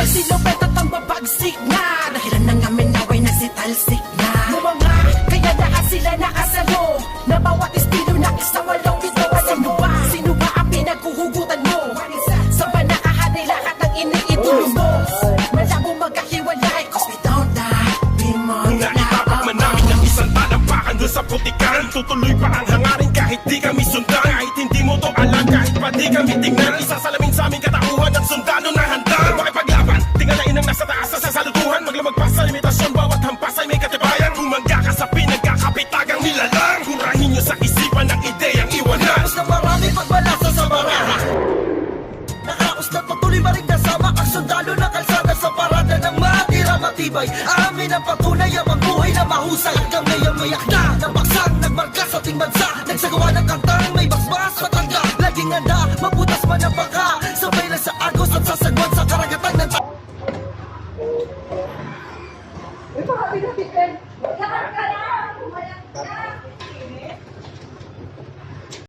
Silupet at ang babagsik na dahilan ng aming away na si talsik na mga kaya lahat sila nakasalo na bawat estilo na isang walong ito. Sino ba ang pinaghuhugutan mo? Sa panakahan ay lahat ng iniitulong mo. Malabong magkahiwalay cause we don't die. Di mo Naitapak man namin ng isang talampakan doon sa putikan. Tutuloy pa ang hangarin kahit di kami sundan. Kahit hindi mo to alam, kahit pa di kami tingnan. Isasalamin sa aming katauhan ng sundalo na handa makipaglaban. Tingalain ang nasa taas sa sasalutuhan. Maglamag pa sa limitasyon, bawat hampas ay may katibayan. Bumangga ka sa pinagkakapitagang nilalang. Hurahin nyo sa isipan ng ideyang iwanan. Tapos na marami pagbalasa sa baraha. Nakaos na patuloy marigdasama ang sundalo ng kalsada sa parada ng matira matibay. Amin ang patunay ang buhay na mahusay. Hanggang ngayon may akda ng baksang nagmarka sa ating bansa. Nagsagawa ng kantang may basbas matangga. Laging handa, mabutas man ang bangka. Sabay lang sa agos at sasagwan sa karagatan ng Ito kami natin,